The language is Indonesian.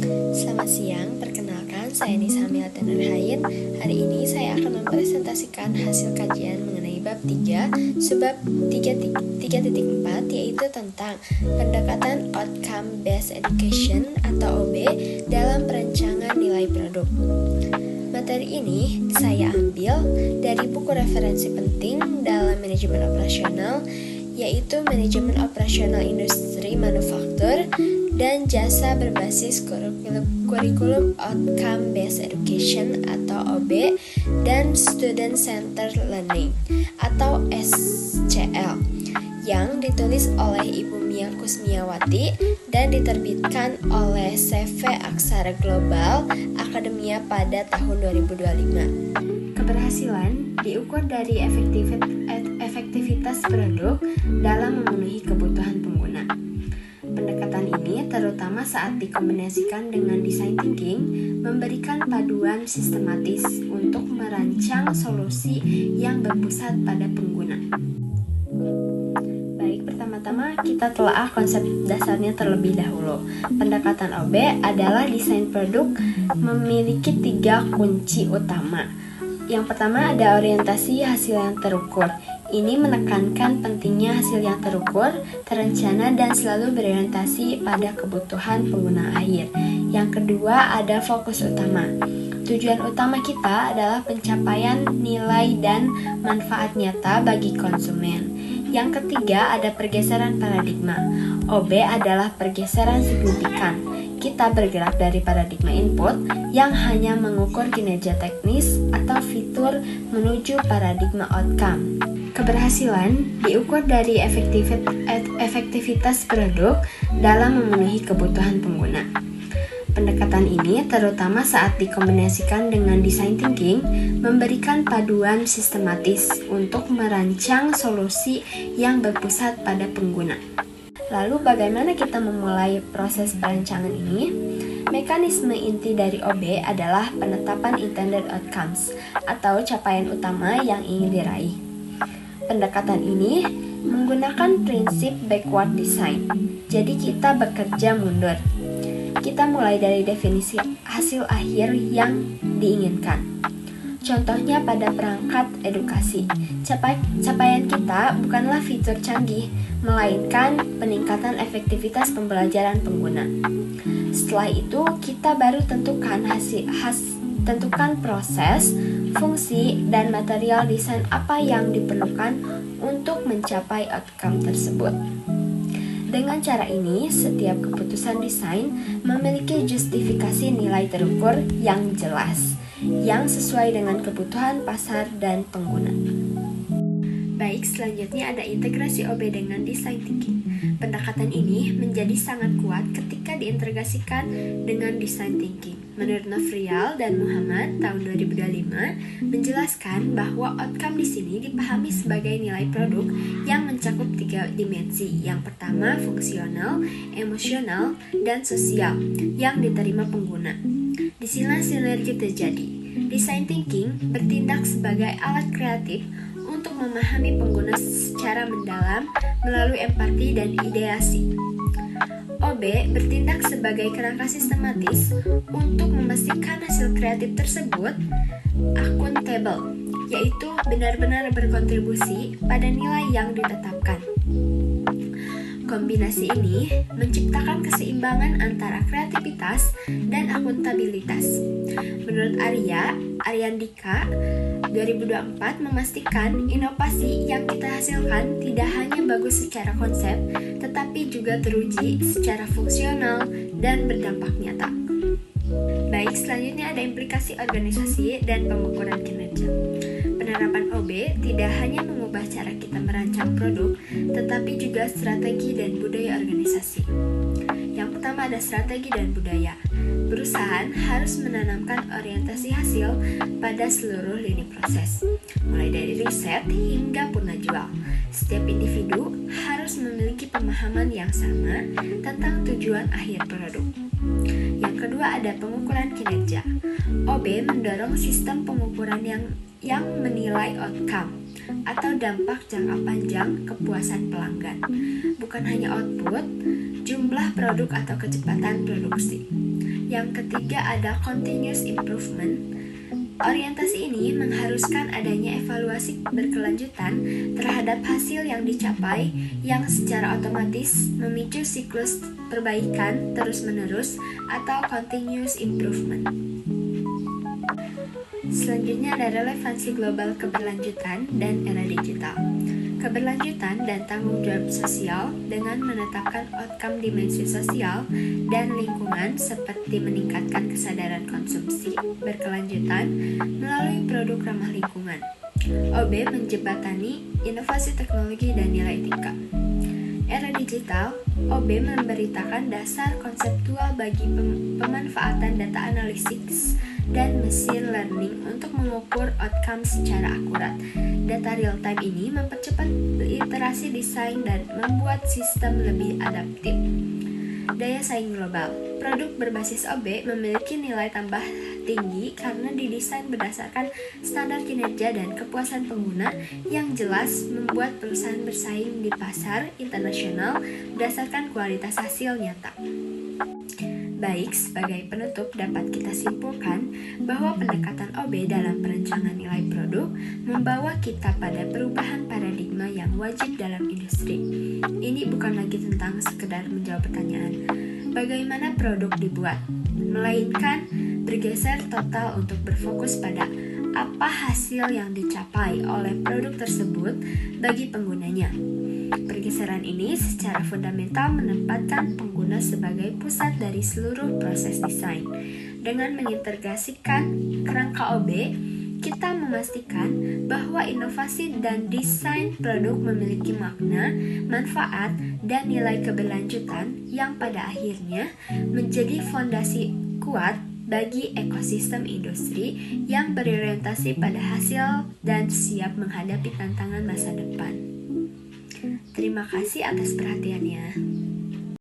Selamat siang, perkenalkan saya Nisa Milata Nurhain. Hari ini saya akan mempresentasikan hasil kajian mengenai bab 3, subbab 3.4, yaitu tentang pendekatan Outcome Based Education atau OB dalam perancangan nilai produk. Materi ini saya ambil dari buku referensi penting dalam manajemen operasional, yaitu Manajemen Operasional Industri Manufaktur dan Jasa Berbasis Kurikulum Outcome Based Education atau OB dan Student Centered Learning atau SCL yang ditulis oleh Ibu Mia Kusmiawati dan diterbitkan oleh CV Aksara Global Akademia pada tahun 2025. Keberhasilan diukur dari efektivitas produk dalam memenuhi kebutuhan pengguna. Pendekatan ini terutama saat dikombinasikan dengan design thinking memberikan paduan sistematis untuk merancang solusi yang berpusat pada pengguna. Baik, pertama-tama kita telah konsep dasarnya terlebih dahulu. Pendekatan OB adalah desain produk memiliki 3 kunci utama. Yang pertama ada orientasi hasil yang terukur. Ini menekankan pentingnya hasil yang terukur, terencana, dan selalu berorientasi pada kebutuhan pengguna akhir. Yang kedua ada fokus utama. Tujuan utama kita adalah pencapaian nilai dan manfaat nyata bagi konsumen. Yang ketiga ada pergeseran paradigma. OB adalah pergeseran signifikan. Kita bergerak dari paradigma input yang hanya mengukur kinerja teknis atau fitur menuju paradigma outcome. Keberhasilan diukur dari efektivitas produk dalam memenuhi kebutuhan pengguna. Pendekatan ini terutama saat dikombinasikan dengan design thinking memberikan paduan sistematis untuk merancang solusi yang berpusat pada pengguna. Lalu bagaimana kita memulai proses perancangan ini? Mekanisme inti dari OB adalah penetapan intended outcomes atau capaian utama yang ingin diraih. Pendekatan ini menggunakan prinsip backward design. Jadi kita bekerja mundur. Kita mulai dari definisi hasil akhir yang diinginkan. Contohnya pada perangkat edukasi. Capaian kita bukanlah fitur canggih, melainkan peningkatan efektivitas pembelajaran pengguna. Setelah itu, kita baru tentukan proses, fungsi, dan material desain apa yang diperlukan untuk mencapai outcome tersebut. Dengan cara ini, setiap keputusan desain memiliki justifikasi nilai terukur yang jelas, yang sesuai dengan kebutuhan pasar dan pengguna. Baik, selanjutnya ada integrasi OB dengan design thinking. Pendekatan ini menjadi sangat kuat ketika diintegrasikan dengan design thinking. Menurut Novrial dan Muhammad tahun 2025 menjelaskan bahwa outcome di sini dipahami sebagai nilai produk yang mencakup 3 dimensi. Yang pertama fungsional, emosional, dan sosial yang diterima pengguna. Disinilah sinergi terjadi. Design thinking bertindak sebagai alat kreatif untuk memahami pengguna secara mendalam melalui empati dan ideasi. OB bertindak sebagai kerangka sistematis untuk memastikan hasil kreatif tersebut akuntabel, yaitu benar-benar berkontribusi pada nilai yang ditetapkan. Kombinasi ini menciptakan keseimbangan antara kreativitas dan akuntabilitas. Menurut Aryandika 2024 memastikan inovasi yang kita hasilkan tidak hanya bagus secara konsep, tetapi juga teruji secara fungsional dan berdampak nyata. Baik, selanjutnya ada implikasi organisasi dan pengukuran kinerja. Penerapan OB tidak hanya mengubah cara kita merancang produk, tetapi juga strategi dan budaya organisasi. Yang pertama ada strategi dan budaya. Perusahaan harus menanamkan orientasi hasil pada seluruh lini proses, mulai dari riset hingga purna jual. Setiap individu harus memiliki pemahaman yang sama tentang tujuan akhir produk. Yang kedua ada pengukuran kinerja. OB mendorong sistem pengukuran yang menilai outcome atau dampak jangka panjang kepuasan pelanggan, bukan hanya output, jumlah produk atau kecepatan produksi. Yang ketiga ada continuous improvement. Orientasi ini mengharuskan adanya evaluasi berkelanjutan terhadap hasil yang dicapai yang secara otomatis memicu siklus perbaikan terus-menerus atau continuous improvement. Selanjutnya ada relevansi global keberlanjutan dan era digital. Keberlanjutan dan tanggung jawab sosial dengan menetapkan outcome dimensi sosial dan lingkungan seperti meningkatkan kesadaran konsumsi berkelanjutan melalui produk ramah lingkungan. OB menjembatani inovasi teknologi dan nilai etika. Era digital, OB memberitakan dasar konseptual bagi pemanfaatan data analisis dan machine learning untuk mengukur outcome secara akurat. Data real-time ini mempercepat iterasi desain dan membuat sistem lebih adaptif. Daya saing global. Produk berbasis OB memiliki nilai tambah tinggi karena didesain berdasarkan standar kinerja dan kepuasan pengguna yang jelas, membuat perusahaan bersaing di pasar internasional berdasarkan kualitas hasil nyata. Baik, sebagai penutup dapat kita simpulkan bahwa pendekatan OB dalam perencanaan nilai produk membawa kita pada perubahan paradigma yang wajib dalam industri. Ini bukan lagi tentang sekedar menjawab pertanyaan bagaimana produk dibuat, melainkan bergeser total untuk berfokus pada apa hasil yang dicapai oleh produk tersebut bagi penggunanya. Pergeseran ini secara fundamental menempatkan pengguna sebagai pusat dari seluruh proses desain. Dengan mengintegrasikan kerangka OB, kita memastikan bahwa inovasi dan desain produk memiliki makna, manfaat, dan nilai keberlanjutan yang pada akhirnya menjadi fondasi kuat bagi ekosistem industri yang berorientasi pada hasil dan siap menghadapi tantangan masa depan. Terima kasih atas perhatiannya.